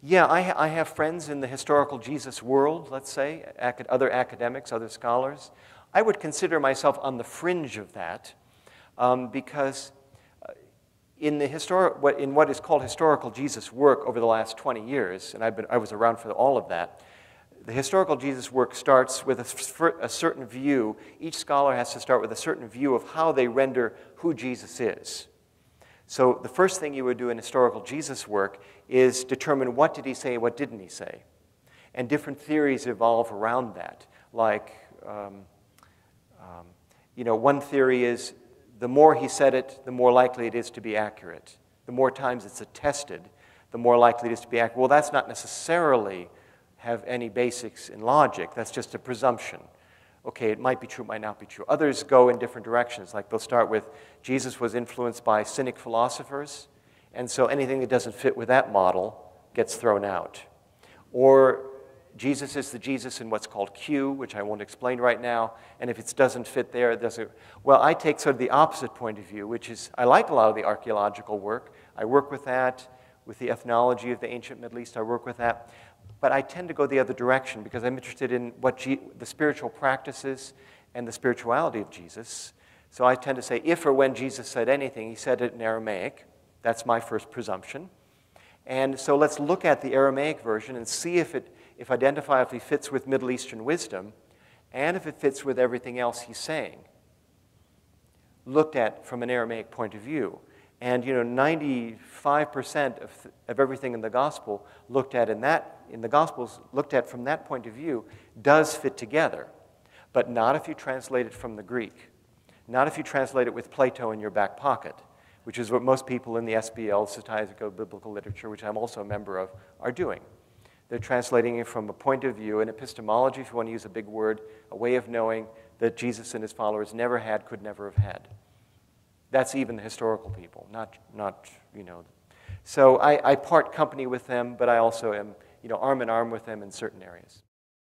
Yeah, I have friends in the historical Jesus world, let's say, other academics, other scholars. I would consider myself on the fringe of that because in what is called historical Jesus work over the last 20 years, and I was around for all of that, the historical Jesus work starts with a certain view. Each scholar has to start with a certain view of how they render who Jesus is. So the first thing you would do in historical Jesus work is determine what did he say, what didn't he say. And different theories evolve around that. Like, one theory is the more he said it, the more likely it is to be accurate. The more times it's attested, the more likely it is to be accurate. Well, that's not necessarily have any basics in logic. That's just a presumption. Okay, it might be true, it might not be true. Others go in different directions. Like they'll start with Jesus was influenced by cynic philosophers, and so anything that doesn't fit with that model gets thrown out. Or Jesus is the Jesus in what's called Q, which I won't explain right now, and if it doesn't fit there, it doesn't. Well, I take sort of the opposite point of view, which is I like a lot of the archaeological work. I work with that, with the ethnology of the ancient Middle East, I work with that. But I tend to go the other direction because I'm interested in what the spiritual practices and the spirituality of Jesus. So I tend to say if or when Jesus said anything, he said it in Aramaic. That's my first presumption. And so let's look at the Aramaic version and see if identifiably fits with Middle Eastern wisdom and if it fits with everything else he's saying, looked at from an Aramaic point of view. And 95% of everything in the gospel in the Gospels looked at from that point of view does fit together, but not if you translate it from the Greek, not if you translate it with Plato in your back pocket, which is what most people in the SBL, Society of Biblical Literature, which I'm also a member of, are doing. They're translating it from a point of view, an epistemology, if you want to use a big word, a way of knowing that Jesus and his followers never had, could never have had. That's even the historical people, not. So I part company with them, but I also am, arm in arm with them in certain areas.